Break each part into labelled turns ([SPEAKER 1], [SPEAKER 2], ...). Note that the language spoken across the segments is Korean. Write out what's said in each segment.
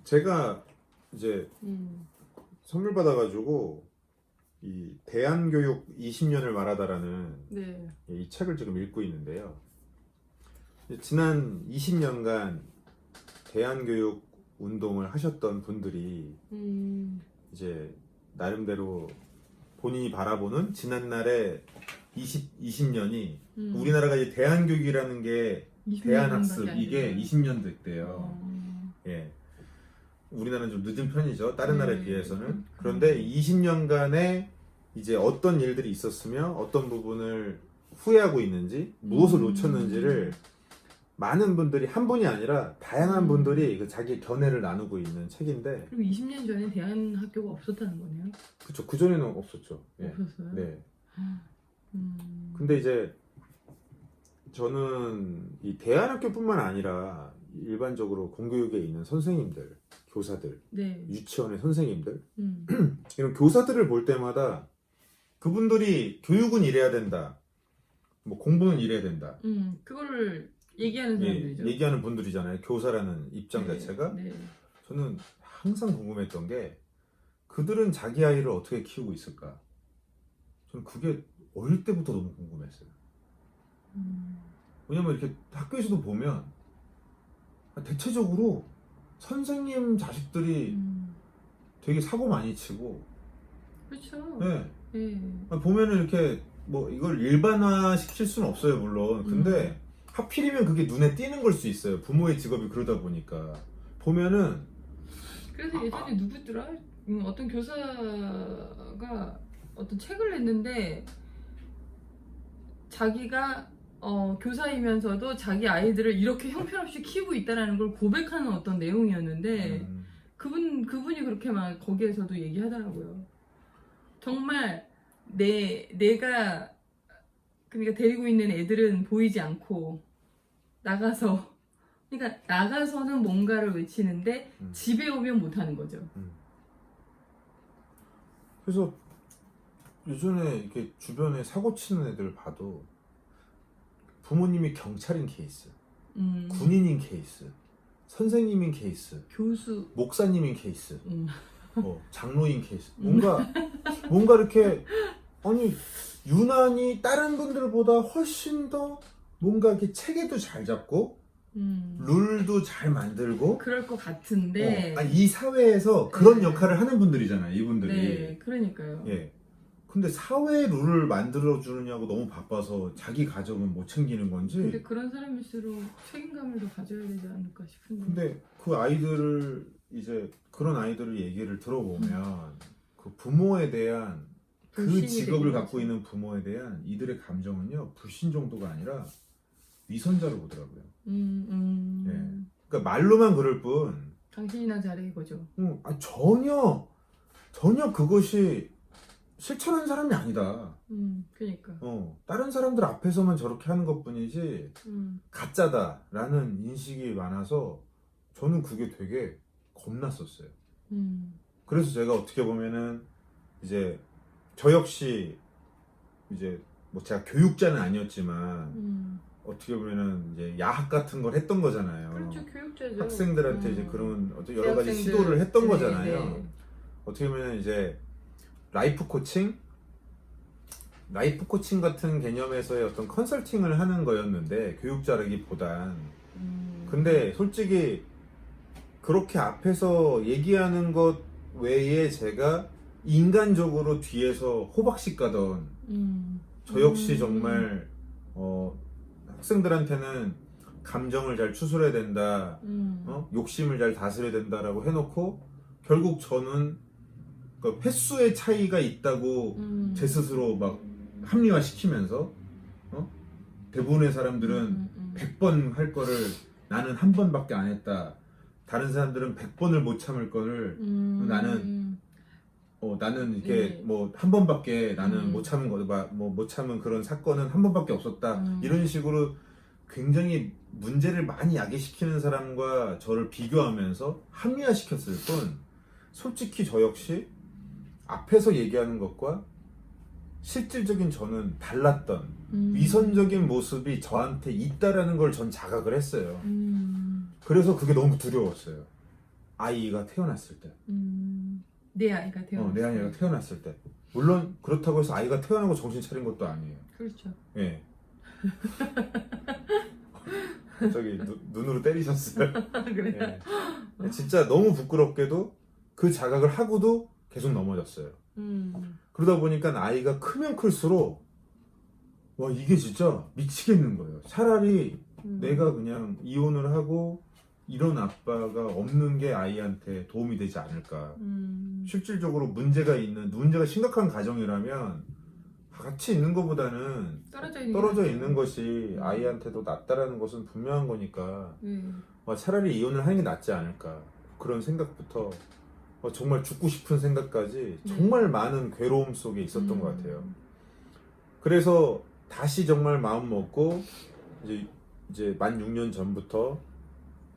[SPEAKER 1] 제가 이제 선물 받아가지고 이 대한교육 20년을 말하다라는
[SPEAKER 2] 네.
[SPEAKER 1] 이 책을 지금 읽고 있는데요. 지난 20년간 대한교육 운동을 하셨던 분들이 이제 나름대로 본인이 바라보는 지난날의 20년이 우리나라가 이제 대한교육이라는 게
[SPEAKER 2] 20년
[SPEAKER 1] 대한학습
[SPEAKER 2] 밖에 안
[SPEAKER 1] 이게
[SPEAKER 2] 되네요.
[SPEAKER 1] 20년 됐대요. 예. 우리나라는 좀 늦은 편이죠. 다른 나라에 비해서는. 그런데 20년간에 이제 어떤 일들이 있었으며 어떤 부분을 후회하고 있는지 무엇을 놓쳤는지를 많은 분들이 한 분이 아니라 다양한 분들이 그 자기 견해를 나누고 있는 책인데.
[SPEAKER 2] 그리고 20년 전에 대한학교가 없었다는 거네요.
[SPEAKER 1] 그쵸. 그전에는 없었죠. 예.
[SPEAKER 2] 없었어요?
[SPEAKER 1] 네.
[SPEAKER 2] 음.
[SPEAKER 1] 근데 이제 저는 이 대한학교뿐만 아니라 일반적으로 공교육에 있는 선생님들, 교사들,
[SPEAKER 2] 네.
[SPEAKER 1] 유치원의 선생님들
[SPEAKER 2] 음.
[SPEAKER 1] 이런 교사들을 볼 때마다 그분들이 교육은 이래야 된다, 뭐 공부는 이래야 된다,
[SPEAKER 2] 그거를 얘기하는 사람들이죠.
[SPEAKER 1] 얘기하는 분들이잖아요. 교사라는 입장
[SPEAKER 2] 네.
[SPEAKER 1] 자체가.
[SPEAKER 2] 네.
[SPEAKER 1] 저는 항상 궁금했던 게 그들은 자기 아이를 어떻게 키우고 있을까? 저는 그게 어릴 때부터 너무 궁금했어요. 왜냐면 이렇게 학교에서도 보면 대체적으로 선생님 자식들이 되게 사고 많이 치고.
[SPEAKER 2] 그렇죠.
[SPEAKER 1] 네.
[SPEAKER 2] 네.
[SPEAKER 1] 보면은 이렇게 뭐 이걸 일반화 시킬 수는 없어요, 물론. 근데 하필이면 그게 눈에 띄는 걸 수 있어요. 부모의 직업이 그러다 보니까. 보면은.
[SPEAKER 2] 그래서 예전에 누구더라? 어떤 교사가 어떤 책을 냈는데 자기가 교사이면서도 자기 아이들을 이렇게 형편없이 키우고 있다는 걸 고백하는 어떤 내용이었는데 그분이 그렇게 막 거기에서도 얘기하더라고요. 정말 내가 그러니까 데리고 있는 애들은 보이지 않고 그러니까 나가서는 뭔가를 외치는데 집에 오면 못하는 거죠.
[SPEAKER 1] 그래서 예전에 이렇게 주변에 사고 치는 애들 봐도 부모님이 경찰인 케이스, 군인인 케이스, 선생님인 케이스,
[SPEAKER 2] 교수,
[SPEAKER 1] 목사님인 케이스, 장로인 케이스, 뭔가 이렇게 아니 유난히 다른 분들보다 훨씬 더 뭔가 이렇게 체계도 잘 잡고 룰도 잘 만들고
[SPEAKER 2] 그럴 것 같은데
[SPEAKER 1] 이 사회에서 그런
[SPEAKER 2] 네.
[SPEAKER 1] 역할을 하는 분들이잖아요, 이분들이.
[SPEAKER 2] 네, 그러니까요.
[SPEAKER 1] 예. 근데 사회 룰을 만들어 주느냐고 너무 바빠서 자기 가족은 못 챙기는 건지.
[SPEAKER 2] 근데 그런 사람일수록 책임감을 더 가져야 되지 않을까 싶은데.
[SPEAKER 1] 근데 그 아이들을 이제 그런 아이들을 얘기를 들어보면 그 부모에 대한 그 직업을 갖고 있는 부모에 대한 이들의 감정은요, 불신 정도가 아니라 위선자로 보더라고요. 예. 그러니까 말로만 그럴 뿐.
[SPEAKER 2] 당신이나 잘해 이거죠.
[SPEAKER 1] 전혀 그것이 실천한 사람이 아니다.
[SPEAKER 2] 그러니까.
[SPEAKER 1] 다른 사람들 앞에서만 저렇게 하는 것뿐이지 가짜다라는 인식이 많아서 저는 그게 되게 겁났었어요. 그래서 제가 어떻게 보면은 이제 저 역시 이제 뭐 제가 교육자는 아니었지만 어떻게 보면은 이제 야학 같은 걸 했던 거잖아요.
[SPEAKER 2] 그렇죠, 교육자죠.
[SPEAKER 1] 학생들한테 이제 그런 여러 가지 시도를 했던 거잖아요.
[SPEAKER 2] 네.
[SPEAKER 1] 어떻게 보면 이제 라이프 코칭 같은 개념에서의 어떤 컨설팅을 하는 거였는데 교육자라기보단. 근데 솔직히 그렇게 앞에서 얘기하는 것 외에 제가 인간적으로 뒤에서 호박씨 까던 저 역시 정말 학생들한테는 감정을 잘 추스려야 된다, 욕심을 잘 다스려야 된다라고 해놓고 결국 저는 그 횟수의 차이가 있다고 제 스스로 막 합리화시키면서 대부분의 사람들은 100번 할 거를 나는 한 번밖에 안 했다. 다른 사람들은 100번을 못 참을 거를 나는 이렇게 뭐 한 번밖에 나는 못 참은 거, 못 참은 그런 사건은 한 번밖에 없었다. 이런 식으로 굉장히 문제를 많이 야기시키는 사람과 저를 비교하면서 합리화시켰을 뿐 솔직히 저 역시 앞에서 얘기하는 것과 실질적인 저는 달랐던 위선적인 모습이 저한테 있다라는 걸 전 자각을 했어요. 그래서 그게 너무 두려웠어요. 아이가 태어났을 때.
[SPEAKER 2] 내 아이가 태어났을
[SPEAKER 1] 내 아이가 태어났을 때. 물론 그렇다고 해서 아이가 태어나고 정신 차린 것도 아니에요.
[SPEAKER 2] 그렇죠.
[SPEAKER 1] 예. 저기 눈으로 때리셨어요.
[SPEAKER 2] 그래.
[SPEAKER 1] 예. 진짜 너무 부끄럽게도 그 자각을 하고도 계속 넘어졌어요. 그러다 보니까 아이가 크면 클수록 와 이게 진짜 미치겠는 거예요. 차라리 내가 그냥 이혼을 하고 이런 아빠가 없는 게 아이한테 도움이 되지 않을까. 실질적으로 문제가 심각한 가정이라면 같이 있는 것보다는 떨어져 있는 것이 아이한테도 낫다라는 것은 분명한 거니까 차라리 이혼을 하는 게 낫지 않을까. 그런 생각부터 정말 죽고 싶은 생각까지 정말 많은 괴로움 속에 있었던 것 같아요. 그래서 다시 정말 마음 먹고 이제 만 6년 전부터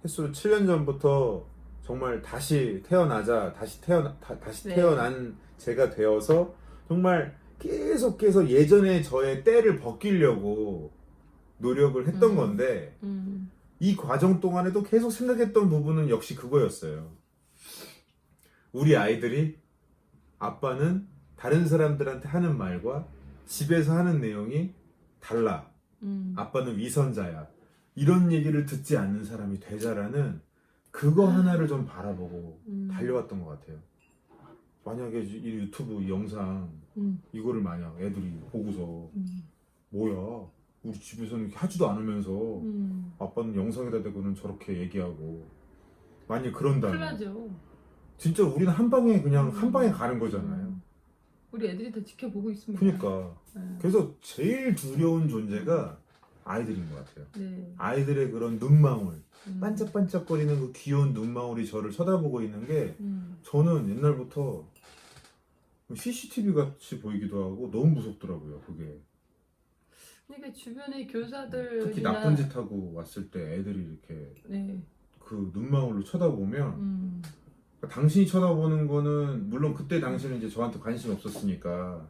[SPEAKER 1] 횟수로 7년 전부터 정말 다시 태어나자 다시 태어난 제가 되어서 정말 계속해서 예전에 저의 때를 벗기려고 노력을 했던 건데 이 과정 동안에도 계속 생각했던 부분은 역시 그거였어요. 우리 아이들이 아빠는 다른 사람들한테 하는 말과 집에서 하는 내용이 달라. 아빠는 위선자야. 이런 얘기를 듣지 않는 사람이 되자라는 그거 하나를 좀 바라보고 달려왔던 것 같아요. 만약에 이 유튜브 영상 이거를 만약 애들이 보고서 뭐야 우리 집에서는 이렇게 하지도 않으면서 아빠는 영상에다 대고는 저렇게 얘기하고 만약 그런다면
[SPEAKER 2] 큰일 나죠.
[SPEAKER 1] 진짜 우리는 한 방에 그냥 한 방에 가는 거잖아요.
[SPEAKER 2] 우리 애들이 다 지켜보고 있습니다.
[SPEAKER 1] 그러니까 그래서 제일 두려운 존재가 아이들인 것 같아요.
[SPEAKER 2] 네.
[SPEAKER 1] 아이들의 그런 눈망울 반짝반짝거리는 그 귀여운 눈망울이 저를 쳐다보고 있는 게 저는 옛날부터 CCTV 같이 보이기도 하고 너무 무섭더라고요. 그게
[SPEAKER 2] 그러니까 주변의 교사들
[SPEAKER 1] 특히 나쁜 짓 하고 왔을 때 애들이 이렇게
[SPEAKER 2] 네.
[SPEAKER 1] 그 눈망울로 쳐다보면 그러니까 당신이 쳐다보는 거는 물론 그때 당신은 이제 저한테 관심이 없었으니까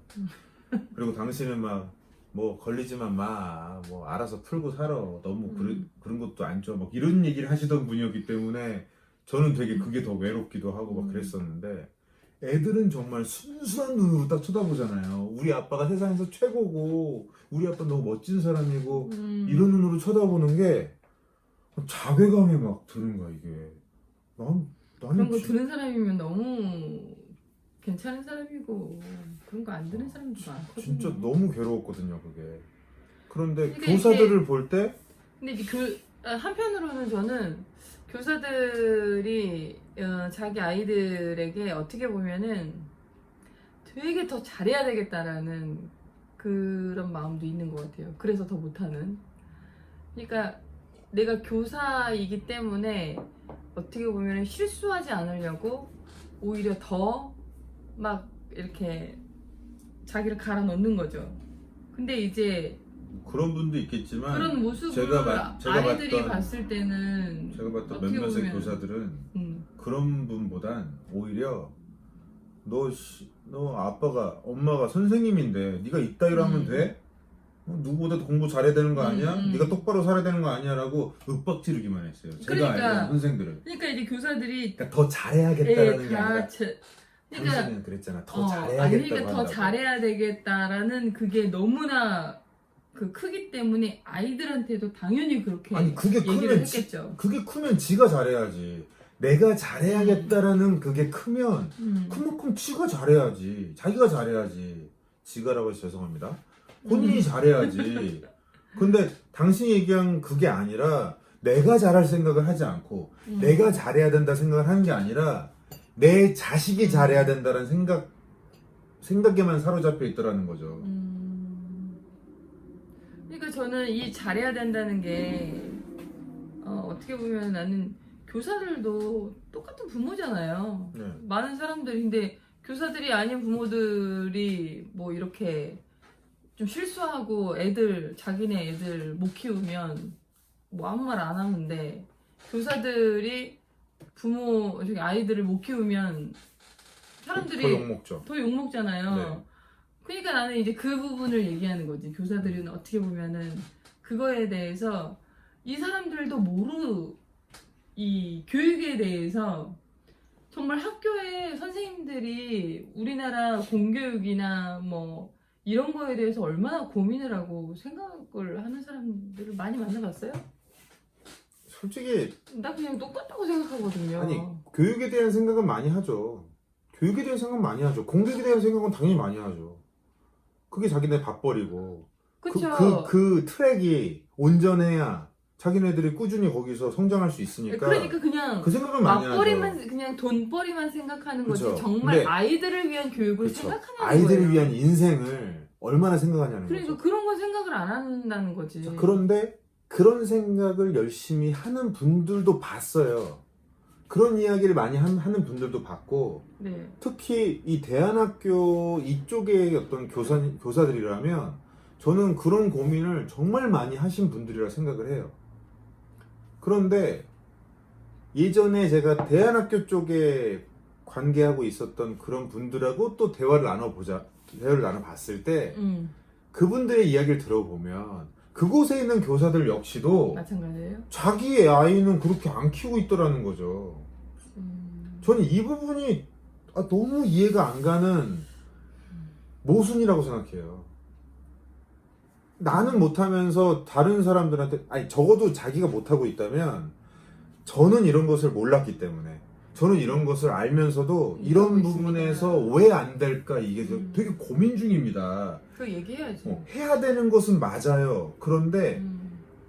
[SPEAKER 1] 그리고 당신은 막 뭐 걸리지만 마 뭐 알아서 풀고 살아 너무 그런 것도 안 좋아 막 이런 얘기를 하시던 분이었기 때문에 저는 되게 그게 더 외롭기도 하고 막 그랬었는데 애들은 정말 순수한 눈으로 딱 쳐다보잖아요. 우리 아빠가 세상에서 최고고 우리 아빠 너무 멋진 사람이고 이런 눈으로 쳐다보는 게 자괴감이 막 드는 거야 이게.
[SPEAKER 2] 그런 거 들은 사람이면 너무 괜찮은 사람이고 그런 거 안 드는 사람도 많거든요.
[SPEAKER 1] 진짜 너무 괴로웠거든요 그게. 그런데
[SPEAKER 2] 근데
[SPEAKER 1] 교사들을 볼 때
[SPEAKER 2] 근데 이제 한편으로는 저는 교사들이 자기 아이들에게 어떻게 보면은 되게 더 잘해야 되겠다라는 그런 마음도 있는 것 같아요. 그래서 더 못하는. 그러니까 내가 교사이기 때문에 어떻게 보면 실수하지 않으려고 오히려 더 막 이렇게 자기를 갈아 넣는 거죠. 근데 이제
[SPEAKER 1] 그런 분도 있겠지만
[SPEAKER 2] 그런 모습을
[SPEAKER 1] 제가
[SPEAKER 2] 아이들이
[SPEAKER 1] 봤던,
[SPEAKER 2] 봤을 때는
[SPEAKER 1] 제가 봤던
[SPEAKER 2] 어떻게
[SPEAKER 1] 몇몇의
[SPEAKER 2] 보면,
[SPEAKER 1] 교사들은 그런 분보단 오히려 너 아빠가 엄마가 선생님인데 네가 이따위로 하면 돼? 누구보다도 공부 잘해야 되는 거 아니야? 네가 똑바로 살아야 되는 거 아니야? 라고 윽박지르기만 했어요. 제가
[SPEAKER 2] 그러니까,
[SPEAKER 1] 알던 선생들은.
[SPEAKER 2] 그러니까 이제 교사들이
[SPEAKER 1] 그러니까 더 잘해야겠다라는 게 아니라
[SPEAKER 2] 그러니까
[SPEAKER 1] 당신은 그랬잖아. 더 잘해야겠다고
[SPEAKER 2] 그러니까 더 잘해야 되겠다라는 그게 너무나 크기 때문에 아이들한테도 당연히 그렇게
[SPEAKER 1] 아니 그게
[SPEAKER 2] 얘기를
[SPEAKER 1] 크면
[SPEAKER 2] 했겠죠.
[SPEAKER 1] 그게 크면 지가 잘해야지. 내가 잘해야겠다라는 그게 크면 그만큼 지가 잘해야지. 자기가 잘해야지. 지가라고 해서 죄송합니다. 본인이 잘해야지. 근데 당신이 얘기한 그게 아니라 내가 잘할 생각을 하지 않고 내가 잘해야 된다 생각을 하는 게 아니라 내 자식이 잘해야 된다는 생각에만 사로잡혀 있더라는 거죠.
[SPEAKER 2] 그러니까 저는 이 잘해야 된다는 게 어떻게 보면 나는 교사들도 똑같은 부모잖아요.
[SPEAKER 1] 네.
[SPEAKER 2] 많은 사람들이 근데 교사들이 아닌 부모들이 뭐 이렇게 좀 실수하고 자기네 애들 못 키우면 뭐 아무 말 안 하는데 교사들이 아이들을 못 키우면 사람들이
[SPEAKER 1] 더
[SPEAKER 2] 더 욕먹잖아요.
[SPEAKER 1] 네.
[SPEAKER 2] 그러니까 나는 이제 그 부분을 얘기하는 거지. 교사들은 어떻게 보면은 그거에 대해서 이 사람들도 이 교육에 대해서 정말 학교에 선생님들이 우리나라 공교육이나 뭐 이런 거에 대해서 얼마나 고민을 하고 생각을 하는 사람들을 많이 만나봤어요?
[SPEAKER 1] 솔직히
[SPEAKER 2] 나 그냥 똑같다고 생각하거든요.
[SPEAKER 1] 아니 교육에 대한 생각은 많이 하죠. 교육에 대한 생각은 많이 하죠. 공격에 대한 생각은 당연히 많이 하죠. 그게 자기네 밥벌이고
[SPEAKER 2] 그쵸?
[SPEAKER 1] 그 트랙이 온전해야 자기네들이 꾸준히 거기서 성장할 수 있으니까
[SPEAKER 2] 그러니까 그냥
[SPEAKER 1] 그 생각을 많이 하죠.
[SPEAKER 2] 맞벌이만 그냥 돈벌이만 생각하는 거지
[SPEAKER 1] 그쵸.
[SPEAKER 2] 정말
[SPEAKER 1] 근데
[SPEAKER 2] 아이들을 위한 교육을
[SPEAKER 1] 그쵸.
[SPEAKER 2] 생각하냐는
[SPEAKER 1] 아이들을
[SPEAKER 2] 거예요.
[SPEAKER 1] 위한 인생을 얼마나 생각하냐는
[SPEAKER 2] 그러니까
[SPEAKER 1] 거죠.
[SPEAKER 2] 그런 건 생각을 안 한다는 거지.
[SPEAKER 1] 자, 그런데 그런 생각을 열심히 하는 분들도 봤어요. 그런 이야기를 많이 하는 분들도 봤고
[SPEAKER 2] 네.
[SPEAKER 1] 특히 이 대안학교 이쪽의 어떤 교사들이라면 저는 그런 고민을 정말 많이 하신 분들이라 생각을 해요. 그런데 예전에 제가 대안학교 쪽에 관계하고 있었던 그런 분들하고 또 대화를 나눠봤을 때 그분들의 이야기를 들어보면 그곳에 있는 교사들 역시도
[SPEAKER 2] 마찬가지예요?
[SPEAKER 1] 자기의 아이는 그렇게 안 키우고 있더라는 거죠. 저는 이 부분이 너무 이해가 안 가는 모순이라고 생각해요. 나는 못하면서 다른 사람들한테, 아니, 적어도 자기가 못하고 있다면 저는 이런 것을 몰랐기 때문에 저는 이런 것을 알면서도 이런 부분에서 왜 안 될까 이게 되게 고민 중입니다.
[SPEAKER 2] 그거 얘기해야지.
[SPEAKER 1] 해야 되는 것은 맞아요. 그런데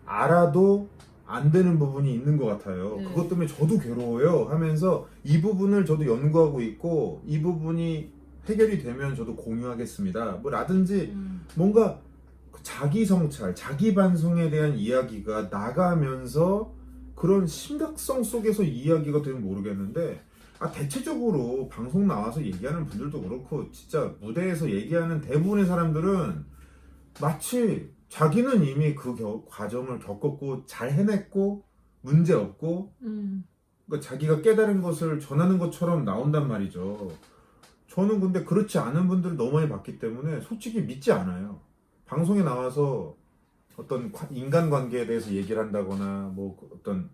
[SPEAKER 1] 알아도 안 되는 부분이 있는 것 같아요.
[SPEAKER 2] 네.
[SPEAKER 1] 그것 때문에 저도 괴로워요 하면서 이 부분을 저도 연구하고 있고 이 부분이 해결이 되면 저도 공유하겠습니다. 뭐 라든지 뭔가 자기 성찰, 자기 반성에 대한 이야기가 나가면서 그런 심각성 속에서 이야기가 되면 모르겠는데 대체적으로 방송 나와서 얘기하는 분들도 그렇고 진짜 무대에서 얘기하는 대부분의 사람들은 마치 자기는 이미 그 과정을 겪었고 잘 해냈고 문제 없고 그러니까 자기가 깨달은 것을 전하는 것처럼 나온단 말이죠. 저는 근데 그렇지 않은 분들을 너무 많이 봤기 때문에 솔직히 믿지 않아요. 방송에 나와서 어떤 인간관계에 대해서 얘기를 한다거나 뭐 어떤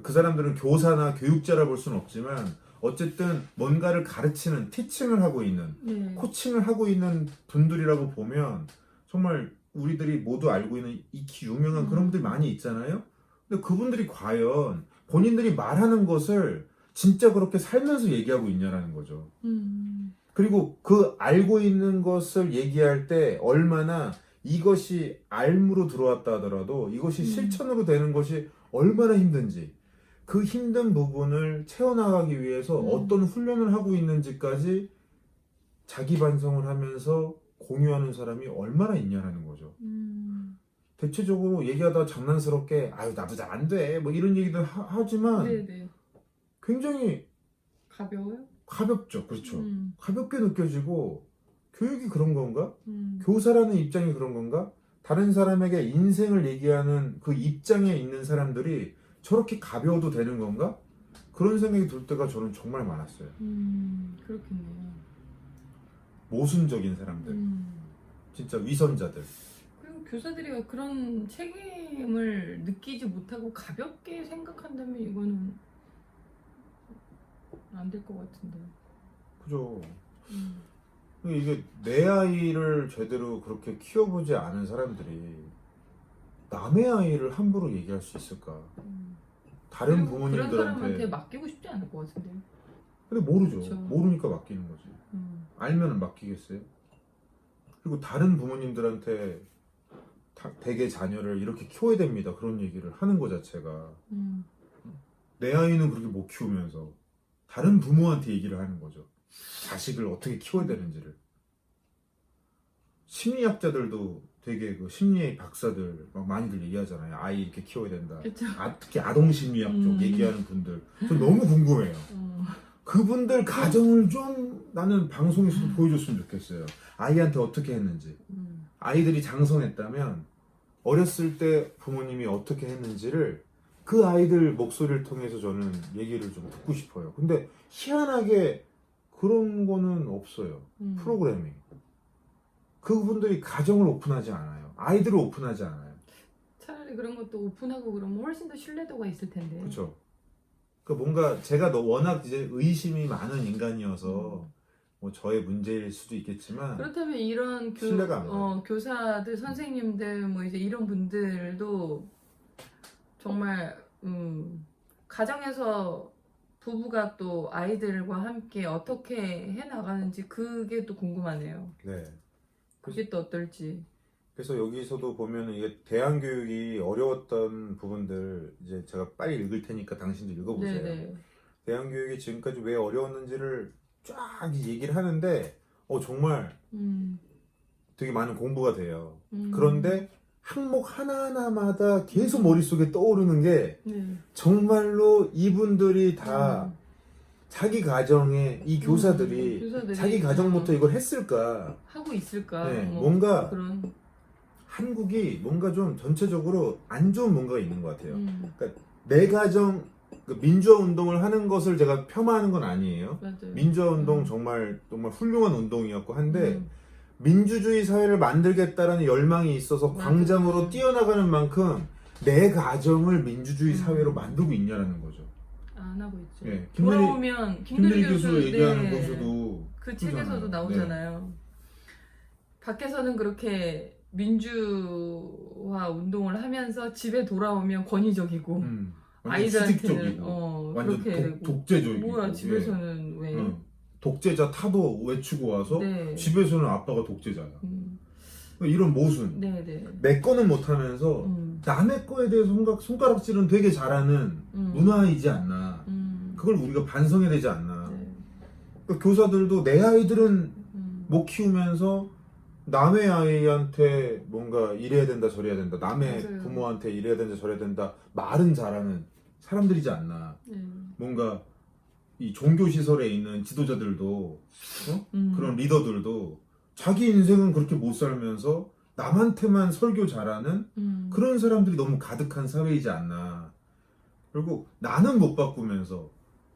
[SPEAKER 1] 그 사람들은 교사나 교육자라 볼 수는 없지만 어쨌든 뭔가를 가르치는 티칭을 하고 있는 코칭을 하고 있는 분들이라고 보면 정말 우리들이 모두 알고 있는 익히 유명한 그런 분들이 많이 있잖아요. 근데 그분들이 과연 본인들이 말하는 것을 진짜 그렇게 살면서 얘기하고 있냐라는 거죠. 그리고 그 알고 있는 것을 얘기할 때 얼마나 이것이 알무로 들어왔다 하더라도 이것이 실천으로 되는 것이 얼마나 힘든지 그 힘든 부분을 채워나가기 위해서 어떤 훈련을 하고 있는지까지 자기 반성을 하면서 공유하는 사람이 얼마나 있냐라는 거죠. 대체적으로 얘기하다 장난스럽게 아유 나도 잘 안 돼 뭐 이런 얘기도 하지만
[SPEAKER 2] 네네.
[SPEAKER 1] 굉장히
[SPEAKER 2] 가벼워요?
[SPEAKER 1] 가볍죠. 그렇죠. 가볍게 느껴지고 교육이 그런 건가? 교사라는 입장이 그런 건가? 다른 사람에게 인생을 얘기하는 그 입장에 있는 사람들이 저렇게 가벼워도 되는 건가? 그런 생각이 들 때가 저는 정말 많았어요.
[SPEAKER 2] 그렇겠네요.
[SPEAKER 1] 모순적인 사람들, 진짜 위선자들.
[SPEAKER 2] 그리고 교사들이 그런 책임을 느끼지 못하고 가볍게 생각한다면 이거는 안 될 것 같은데.
[SPEAKER 1] 그죠. 이게 내 아이를 제대로 그렇게 키워보지 않은 사람들이 남의 아이를 함부로 얘기할 수 있을까? 다른
[SPEAKER 2] 그리고 그런 사람한테
[SPEAKER 1] 부모님들한테
[SPEAKER 2] 맡기고 싶지 않을 것 같은데요.
[SPEAKER 1] 근데 모르죠.
[SPEAKER 2] 그쵸.
[SPEAKER 1] 모르니까 맡기는 거지. 알면은 맡기겠어요? 그리고 다른 부모님들한테 대개 자녀를 이렇게 키워야 됩니다. 그런 얘기를 하는 것 자체가 내 아이는 그렇게 못 키우면서 다른 부모한테 얘기를 하는 거죠. 자식을 어떻게 키워야 되는지를. 심리학자들도 되게 그 심리의 박사들 막 많이들 얘기하잖아요. 아이 이렇게 키워야 된다.
[SPEAKER 2] 그쵸.
[SPEAKER 1] 특히 아동 심리학 쪽 얘기하는 분들. 저 너무 궁금해요. 그분들 가정을 좀 나는 방송에서도 보여줬으면 좋겠어요. 아이한테 어떻게 했는지. 아이들이 장성했다면 어렸을 때 부모님이 어떻게 했는지를 그 아이들 목소리를 통해서 저는 얘기를 좀 듣고 싶어요. 근데 희한하게 그런 거는 없어요. 프로그래밍. 그분들이 가정을 오픈하지 않아요. 아이들을 오픈하지 않아요.
[SPEAKER 2] 차라리 그런 것도 오픈하고 그러면 훨씬 더 신뢰도가 있을 텐데.
[SPEAKER 1] 그렇죠. 그 뭔가 제가 워낙 이제 의심이 많은 인간이어서 뭐 저의 문제일 수도 있겠지만
[SPEAKER 2] 그렇다면 이런
[SPEAKER 1] 신뢰가 안 가요.
[SPEAKER 2] 교사들, 선생님들 뭐 이제 이런 분들도 정말 가정에서 부부가 또 아이들과 함께 어떻게 해 나가는지 그게 또 궁금하네요.
[SPEAKER 1] 네.
[SPEAKER 2] 그게 또 어떨지.
[SPEAKER 1] 그래서 여기서도 보면 이게 대안 교육이 어려웠던 부분들 이제 제가 빨리 읽을 테니까 당신도 읽어보세요.
[SPEAKER 2] 네네.
[SPEAKER 1] 대안 교육이 지금까지 왜 어려웠는지를 쫙 얘기를 하는데 정말 되게 많은 공부가 돼요. 그런데 항목 하나하나마다 계속 머릿속에 떠오르는 게
[SPEAKER 2] 네.
[SPEAKER 1] 정말로 이분들이 다 자기 가정에 이 교사들이 자기 가정부터 이걸 했을까?
[SPEAKER 2] 하고 있을까?
[SPEAKER 1] 네,
[SPEAKER 2] 뭐
[SPEAKER 1] 뭔가
[SPEAKER 2] 그런.
[SPEAKER 1] 한국이 뭔가 좀 전체적으로 안 좋은 뭔가가 있는 것 같아요. 그러니까 내 가정 민주화 운동을 하는 것을 제가 폄하하는 건 아니에요.
[SPEAKER 2] 맞아요.
[SPEAKER 1] 민주화 운동 정말 훌륭한 운동이었고 한데 민주주의 사회를 만들겠다라는 열망이 있어서
[SPEAKER 2] 맞아요.
[SPEAKER 1] 광장으로 뛰어나가는 만큼 내 가정을 민주주의 사회로 만들고 있냐라는 거죠.
[SPEAKER 2] 안 하고 있죠.
[SPEAKER 1] 네,
[SPEAKER 2] 돌아오면
[SPEAKER 1] 김대리 교수 얘기하는
[SPEAKER 2] 네.
[SPEAKER 1] 것에도
[SPEAKER 2] 그
[SPEAKER 1] 그러잖아요.
[SPEAKER 2] 책에서도 나오잖아요. 밖에서는 그렇게 민주화 운동을 하면서 집에 돌아오면 권위적이고 아이들한테는
[SPEAKER 1] 완전
[SPEAKER 2] 그렇게 되고.
[SPEAKER 1] 독재적이고
[SPEAKER 2] 뭐야 집에서는 왜?
[SPEAKER 1] 독재자 타도 외치고 와서
[SPEAKER 2] 네.
[SPEAKER 1] 집에서는 아빠가 독재자야. 이런 모순.
[SPEAKER 2] 네네.
[SPEAKER 1] 내 거는 못하면서 남의 거에 대해서 손가락질은 되게 잘하는 문화이지 않나. 그걸 우리가 반성해야 되지 않나.
[SPEAKER 2] 네.
[SPEAKER 1] 그러니까 교사들도 내 아이들은 못 키우면서 남의 아이한테 뭔가 이래야 된다 저래야 된다. 남의
[SPEAKER 2] 맞아요.
[SPEAKER 1] 부모한테 이래야 된다 저래야 된다. 말은 잘하는 사람들이지 않나.
[SPEAKER 2] 네.
[SPEAKER 1] 뭔가 이 종교시설에 있는 지도자들도 그런 리더들도 자기 인생은 그렇게 못 살면서 남한테만 설교 잘하는 그런 사람들이 너무 가득한 사회이지 않나. 그리고 나는 못 바꾸면서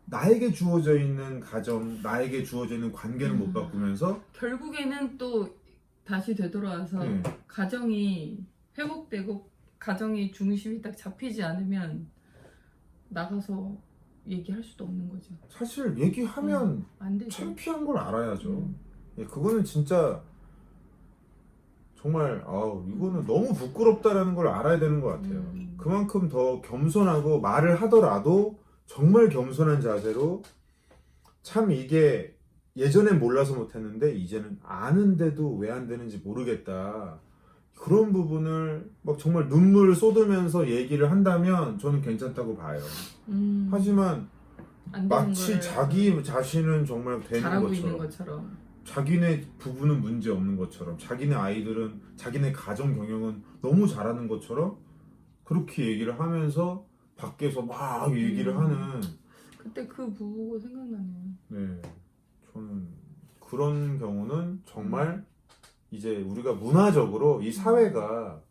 [SPEAKER 1] 나에게 주어져 있는 가정, 나에게 주어져 있는 관계는 못 바꾸면서
[SPEAKER 2] 결국에는 또 다시 되돌아와서 가정이 회복되고 가정이 중심이 딱 잡히지 않으면 나가서 얘기할 수도 없는 거죠.
[SPEAKER 1] 사실 얘기하면
[SPEAKER 2] 안 되죠.
[SPEAKER 1] 창피한 걸 알아야죠. 그거는 진짜 정말 이거는 너무 부끄럽다라는 걸 알아야 되는 것 같아요. 그만큼 더 겸손하고 말을 하더라도 정말 겸손한 자세로 참 이게 예전엔 몰라서 못했는데 이제는 아는데도 왜 안 되는지 모르겠다. 그런 부분을 막 정말 눈물 쏟으면서 얘기를 한다면 저는 괜찮다고 봐요. 하지만 마치 자기 자신은 정말 되는
[SPEAKER 2] 잘하고 있는 것처럼
[SPEAKER 1] 자기네 부부는 문제 없는 것처럼 자기네 아이들은 자기네 가정 경영은 너무 잘하는 것처럼 그렇게 얘기를 하면서 밖에서 막 얘기를 하는
[SPEAKER 2] 그때 그 부부가 생각나네요.
[SPEAKER 1] 네, 저는 그런 경우는 정말 이제 우리가 문화적으로 이 사회가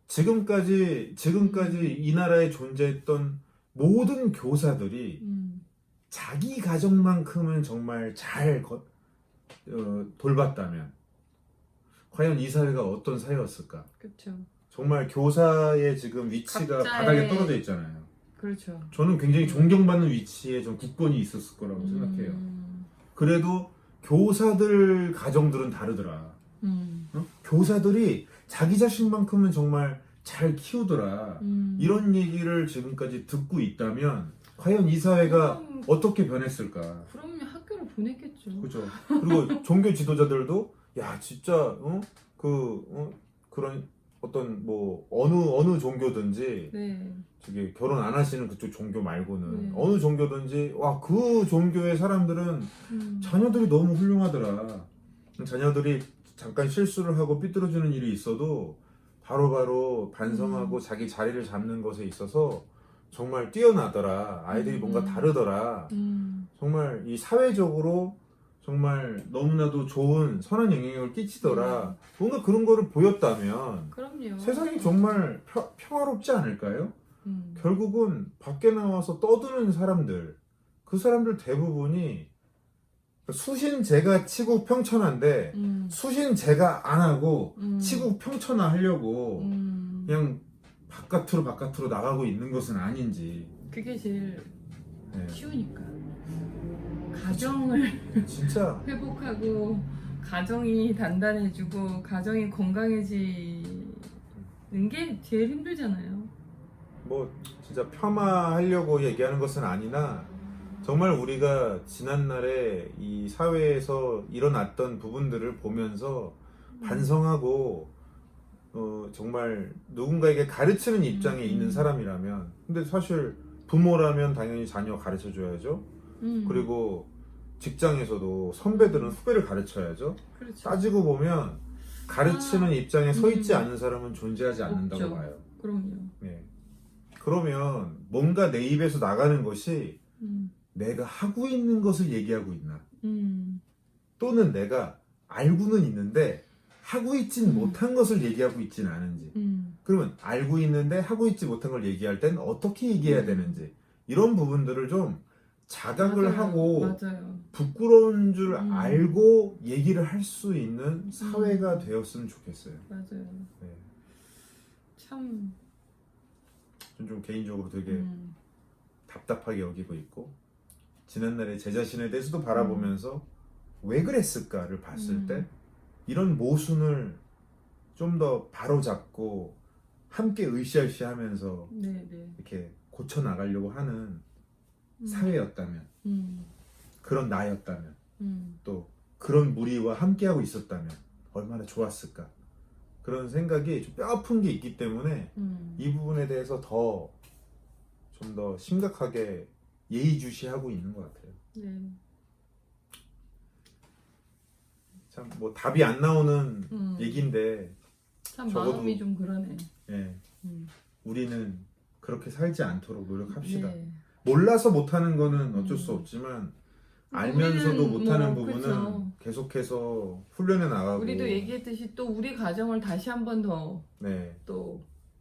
[SPEAKER 1] 지금까지 이 나라에 존재했던 모든 교사들이 자기 가정만큼은 정말 잘 돌봤다면 과연 이 사회가 어떤 사회였을까?
[SPEAKER 2] 그렇죠.
[SPEAKER 1] 정말 교사의 지금 위치가 바닥에 떨어져 있잖아요.
[SPEAKER 2] 그렇죠.
[SPEAKER 1] 저는 굉장히 존경받는 위치에 좀 굳건히 있었을 거라고 생각해요. 그래도 교사들 가정들은 다르더라. 교사들이 자기 자신만큼은 정말 잘 키우더라. 이런 얘기를 지금까지 듣고 있다면 과연 이 사회가 어떻게 변했을까?
[SPEAKER 2] 그러면 학교를 보냈겠죠.
[SPEAKER 1] 그죠. 그리고 종교 지도자들도 야 진짜 그런 어떤 뭐 어느 종교든지 저기 결혼 안 하시는 그쪽 종교 말고는 어느 종교든지 와 그 종교의 사람들은 자녀들이 너무 훌륭하더라. 자녀들이 잠깐 실수를 하고 삐뚤어지는 일이 있어도 바로바로 반성하고 자기 자리를 잡는 것에 있어서 정말 뛰어나더라. 아이들이 뭔가 다르더라. 정말 이 사회적으로 정말 너무나도 좋은 선한 영향력을 끼치더라. 뭔가 그런 거를 보였다면
[SPEAKER 2] 그럼요.
[SPEAKER 1] 세상이 정말 평화롭지 않을까요? 결국은 밖에 나와서 떠드는 사람들, 그 사람들 대부분이 수신제가 치국 평천한데 수신제가 안 하고 치국 평천화 하려고 그냥 바깥으로 나가고 있는 것은 아닌지.
[SPEAKER 2] 그게 제일
[SPEAKER 1] 네.
[SPEAKER 2] 쉬우니까. 가정을
[SPEAKER 1] 진짜
[SPEAKER 2] 회복하고 가정이 단단해지고 가정이 건강해지는 게 제일 힘들잖아요.
[SPEAKER 1] 뭐 진짜 폄하하려고 얘기하는 것은 아니나 정말 우리가 지난날에 이 사회에서 일어났던 부분들을 보면서 반성하고 정말 누군가에게 가르치는 입장에 있는 사람이라면, 근데 사실 부모라면 당연히 자녀 가르쳐 줘야죠. 그리고 직장에서도 선배들은 후배를 가르쳐야죠.
[SPEAKER 2] 그렇죠.
[SPEAKER 1] 따지고 보면 가르치는 입장에 서 있지 않은 사람은 존재하지 않는다고
[SPEAKER 2] 없죠.
[SPEAKER 1] 봐요.
[SPEAKER 2] 그럼요.
[SPEAKER 1] 네. 그러면 뭔가 내 입에서 나가는 것이 내가 하고 있는 것을 얘기하고 있나, 또는 내가 알고는 있는데 하고 있진 못한 것을 얘기하고 있지는 않은지. 그러면 알고 있는데 하고 있지 못한 걸 얘기할 땐 어떻게 얘기해야 되는지, 이런 부분들을 좀 자각을
[SPEAKER 2] 맞아요.
[SPEAKER 1] 하고
[SPEAKER 2] 맞아요.
[SPEAKER 1] 부끄러운 줄 알고 얘기를 할 수 있는 사회가 되었으면 좋겠어요.
[SPEAKER 2] 맞아요.
[SPEAKER 1] 네.
[SPEAKER 2] 참.
[SPEAKER 1] 좀 개인적으로 되게 답답하게 여기고 있고, 지난날에 제 자신에 대해서도 바라보면서 왜 그랬을까를 봤을 때 이런 모순을 좀 더 바로잡고 함께 으쌰으쌰 하면서
[SPEAKER 2] 네네.
[SPEAKER 1] 이렇게 고쳐나가려고 하는 사회였다면, 그런 나였다면, 또 그런 무리와 함께하고 있었다면 얼마나 좋았을까, 그런 생각이 좀 뼈아픈 게 있기 때문에 이 부분에 대해서 좀 더 심각하게 예의주시하고 있는 것 같아요.
[SPEAKER 2] 네.
[SPEAKER 1] 참 뭐 답이 안 나오는 얘기인데,
[SPEAKER 2] 참
[SPEAKER 1] 적어도-
[SPEAKER 2] 마음이 좀 그러네.
[SPEAKER 1] 예,
[SPEAKER 2] 음.
[SPEAKER 1] 우리는 그렇게 살지 않도록 노력합시다.
[SPEAKER 2] 네.
[SPEAKER 1] 몰라서 못하는 거는 어쩔 수 없지만 알면서도
[SPEAKER 2] 우리는
[SPEAKER 1] 못하는
[SPEAKER 2] 뭐,
[SPEAKER 1] 부분은
[SPEAKER 2] 그쵸.
[SPEAKER 1] 계속해서 훈련해 나가고,
[SPEAKER 2] 우리도 얘기했듯이 또 우리 가정을 다시 한 번 더 또
[SPEAKER 1] 네,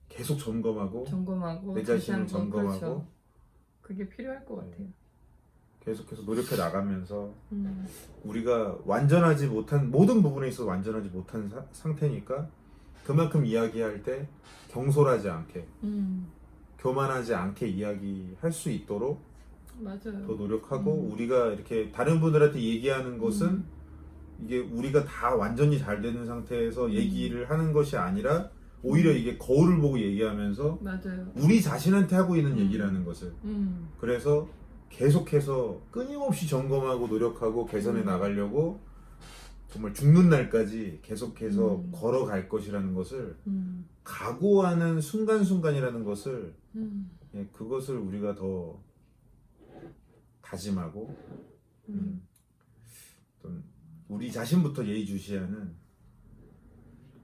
[SPEAKER 1] 계속 점검하고
[SPEAKER 2] 점검하고
[SPEAKER 1] 내
[SPEAKER 2] 다시
[SPEAKER 1] 자신을
[SPEAKER 2] 한 번,
[SPEAKER 1] 점검하고,
[SPEAKER 2] 그렇죠. 그게 필요할 것 같아요.
[SPEAKER 1] 계속해서 노력해 나가면서
[SPEAKER 2] 음.
[SPEAKER 1] 우리가 완전하지 못한 모든 부분에 있어서 완전하지 못한 상태니까 그만큼 이야기할 때 경솔하지 않게, 교만하지 않게 이야기할 수 있도록
[SPEAKER 2] 맞아요.
[SPEAKER 1] 더 노력하고, 우리가 이렇게 다른 분들한테 얘기하는 것은 이게 우리가 다 완전히 잘 되는 상태에서 얘기를 하는 것이 아니라 오히려 이게 거울을 보고 얘기하면서
[SPEAKER 2] 맞아요.
[SPEAKER 1] 우리 자신한테 하고 있는 얘기라는 것을, 그래서 계속해서 끊임없이 점검하고 노력하고 개선해 나가려고 정말 죽는 날까지 계속해서 걸어갈 것이라는 것을 각오하는 순간순간이라는 것을, 예, 그것을 우리가 더 다짐하고 좀 우리 자신부터 예의주시하는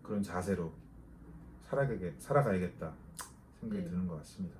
[SPEAKER 1] 그런 자세로 살아가야겠다 생각이
[SPEAKER 2] 네.
[SPEAKER 1] 드는 것 같습니다.